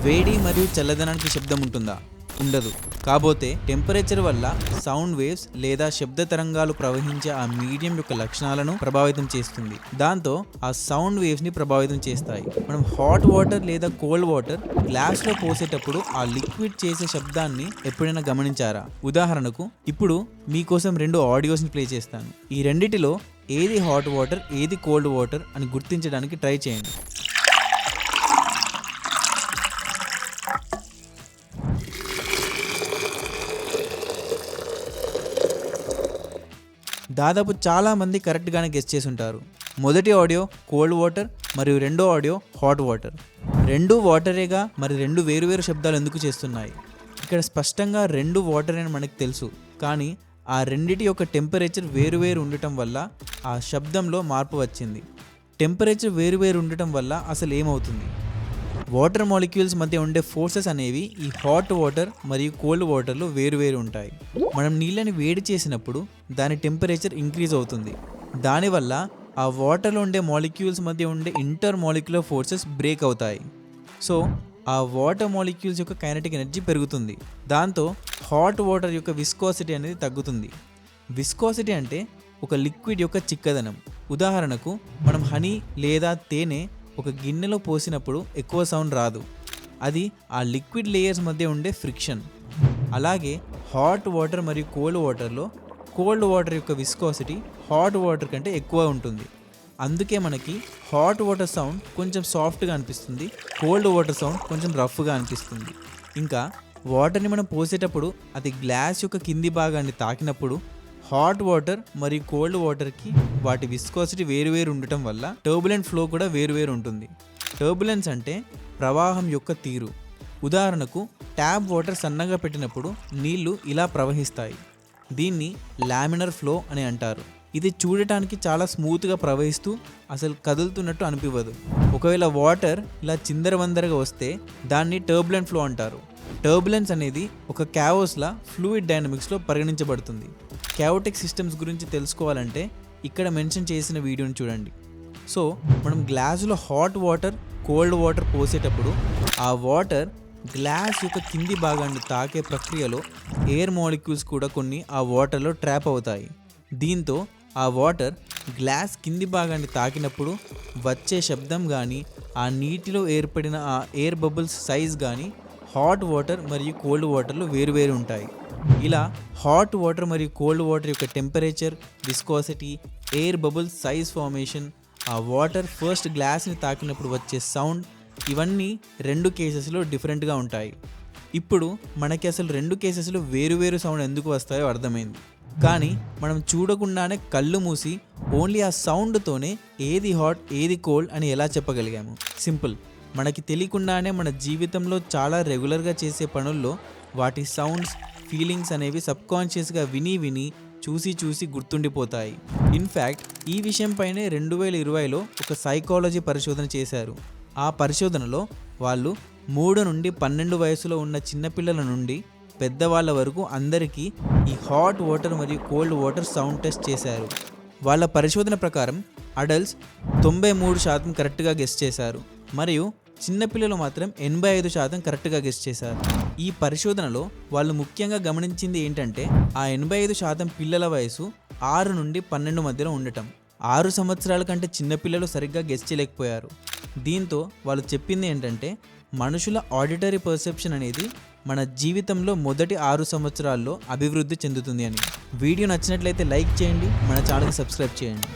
వేడి మరియు చల్లదనానికి శబ్దం ఉంటుందా? ఉండదు. కాకపోతే టెంపరేచర్ వల్ల సౌండ్ వేవ్స్ లేదా శబ్ద తరంగాలు ప్రవహించే ఆ మీడియం యొక్క లక్షణాలను ప్రభావితం చేస్తుంది. దాంతో ఆ సౌండ్ వేవ్స్ ని ప్రభావితం చేస్తాయి. మనం హాట్ వాటర్ లేదా కోల్డ్ వాటర్ గ్లాస్ లో పోసేటప్పుడు ఆ లిక్విడ్ చేసే శబ్దాన్ని ఎప్పుడైనా గమనించారా? ఉదాహరణకు ఇప్పుడు మీకోసం 2 ఆడియోస్ ని ప్లే చేస్తాను. ఈ రెండిటిలో ఏది హాట్ వాటర్, ఏది కోల్డ్ వాటర్ అని గుర్తించడానికి ట్రై చేయండి. దాదాపు చాలా మంది కరెక్ట్గానే గెస్ చేసి ఉంటారు. మొదటి ఆడియో కోల్డ్ వాటర్ మరియు రెండో ఆడియో హాట్ వాటర్. రెండు వాటరేగా, మరి రెండు వేరువేరు శబ్దాలు ఎందుకు చేస్తున్నాయి? ఇక్కడ స్పష్టంగా రెండు వాటర్ అని మనకు తెలుసు, కానీ ఆ రెండిటి యొక్క టెంపరేచర్ వేరువేరు ఉండటం వల్ల ఆ శబ్దంలో మార్పు వచ్చింది. టెంపరేచర్ వేరువేరు ఉండటం వల్ల అసలు ఏమవుతుంది? వాటర్ మాలిక్యూల్స్ మధ్య ఉండే ఫోర్సెస్ అనేవి ఈ హాట్ వాటర్ మరియు కోల్డ్ వాటర్లో వేరువేరు ఉంటాయి. మనం నీళ్ళని వేడి చేసినప్పుడు దాని టెంపరేచర్ ఇంక్రీజ్ అవుతుంది. దానివల్ల ఆ వాటర్లో ఉండే మాలిక్యూల్స్ మధ్య ఉండే ఇంటర్ మాలిక్యులర్ ఫోర్సెస్ బ్రేక్ అవుతాయి. సో ఆ వాటర్ మాలిక్యూల్స్ యొక్క కైనెటిక్ ఎనర్జీ పెరుగుతుంది. దాంతో హాట్ వాటర్ యొక్క విస్కాసిటీ అనేది తగ్గుతుంది. విస్కాసిటీ అంటే ఒక లిక్విడ్ యొక్క చిక్కదనం. ఉదాహరణకు మనం హనీ లేదా తేనె ఒక గిన్నెలో పోసినప్పుడు ఎక్కువ సౌండ్ రాదు. అది ఆ లిక్విడ్ లేయర్స్ మధ్య ఉండే ఫ్రిక్షన్. అలాగే హాట్ వాటర్ మరియు కోల్డ్ వాటర్లో కోల్డ్ వాటర్ యొక్క విస్కాసిటీ హాట్ వాటర్ కంటే ఎక్కువ ఉంటుంది. అందుకే మనకి హాట్ వాటర్ సౌండ్ కొంచెం సాఫ్ట్గా అనిపిస్తుంది, కోల్డ్ వాటర్ సౌండ్ కొంచెం రఫ్గా అనిపిస్తుంది. ఇంకా వాటర్ని మనం పోసేటప్పుడు అది గ్లాస్ యొక్క కింది భాగాన్ని తాకినప్పుడు హాట్ వాటర్ మరియు కోల్డ్ వాటర్కి వాటి విస్కాసిటీ వేరువేరు ఉండటం వల్ల టర్బులెంట్ ఫ్లో కూడా వేరువేరు ఉంటుంది. టర్బులెన్స్ అంటే ప్రవాహం యొక్క తీరు. ఉదాహరణకు ట్యాప్ వాటర్ సన్నగా పెట్టినప్పుడు నీళ్లు ఇలా ప్రవహిస్తాయి. దీన్ని లామినర్ ఫ్లో అని అంటారు. ఇది చూడటానికి చాలా స్మూత్గా ప్రవహిస్తూ అసలు కదులుతున్నట్టు అనిపించదు. ఒకవేళ వాటర్ ఇలా చిందరవందరగా వస్తే దాన్ని టర్బులెంట్ ఫ్లో అంటారు. టర్బులెన్స్ అనేది ఒక క్యావోస్లా ఫ్లూయిడ్ డైనమిక్స్లో పరిగణించబడుతుంది. క్యావోటిక్ సిస్టమ్స్ గురించి తెలుసుకోవాలంటే ఇక్కడ మెన్షన్ చేసిన వీడియోని చూడండి. సో మనం గ్లాసులో హాట్ వాటర్, కోల్డ్ వాటర్ పోసేటప్పుడు ఆ వాటర్ గ్లాస్ యొక్క కింది భాగాన్ని తాకే ప్రక్రియలో ఎయిర్ మాలిక్యూల్స్ కూడా కొన్ని ఆ వాటర్లో ట్రాప్ అవుతాయి. దీంతో ఆ వాటర్ గ్లాస్ కింది భాగాన్ని తాకినప్పుడు వచ్చే శబ్దం కానీ, ఆ నీటిలో ఏర్పడిన ఆ ఎయిర్ బబుల్స్ సైజ్ కానీ హాట్ వాటర్ మరియు కోల్డ్ వాటర్లో వేరువేరు ఉంటాయి. ఇలా హాట్ వాటర్ మరియు కోల్డ్ వాటర్ యొక్క temperature, viscosity, air bubbles size formation, ఆ వాటర్ ఫస్ట్ గ్లాస్ని తాకినప్పుడు వచ్చే సౌండ్, ఇవన్నీ రెండు కేసెస్లో డిఫరెంట్గా ఉంటాయి. ఇప్పుడు మనకి అసలు రెండు కేసెస్లో వేరువేరు సౌండ్ ఎందుకు వస్తాయో అర్థమైంది. కానీ మనం చూడకుండానే కళ్ళు మూసి ఓన్లీ ఆ సౌండ్తోనే ఏది హాట్, ఏది కోల్డ్ అని ఎలా చెప్పగలిగాము? సింపుల్. మనకి తెలియకుండానే మన జీవితంలో చాలా రెగ్యులర్గా చేసే పనుల్లో వాటి సౌండ్స్, ఫీలింగ్స్ అనేవి సబ్కాన్షియస్గా విని చూసి గుర్తుండిపోతాయి. ఇన్ఫ్యాక్ట్ ఈ విషయంపైనే 2020లో ఒక సైకాలజీ పరిశోధన చేశారు. ఆ పరిశోధనలో వాళ్ళు 3 నుండి 12 వయసులో ఉన్న చిన్నపిల్లల నుండి పెద్దవాళ్ళ వరకు అందరికీ ఈ హాట్ వాటర్ మరియు కోల్డ్ వాటర్ సౌండ్ టెస్ట్ చేశారు. వాళ్ళ పరిశోధన ప్రకారం అడల్ట్స్ 93% కరెక్ట్గా గెస్ చేశారు, మరియు చిన్నపిల్లలు మాత్రం 85% కరెక్ట్గా గెస్ చేశారు. ఈ పరిశోధనలో వాళ్ళు ముఖ్యంగా గమనించింది ఏంటంటే ఆ 85% పిల్లల వయసు 6 నుండి 12 మధ్యలో ఉండటం. 6 సంవత్సరాల కంటే చిన్నపిల్లలు సరిగ్గా గెస్ చేయలేకపోయారు. దీంతో వాళ్ళు చెప్పింది ఏంటంటే మనుషుల ఆడిటరీ పర్సెప్షన్ అనేది మన జీవితంలో మొదటి 6 సంవత్సరాల్లో అభివృద్ధి చెందుతుంది అని. వీడియో నచ్చినట్లయితే లైక్ చేయండి, మన ఛానల్ని సబ్స్క్రైబ్ చేయండి.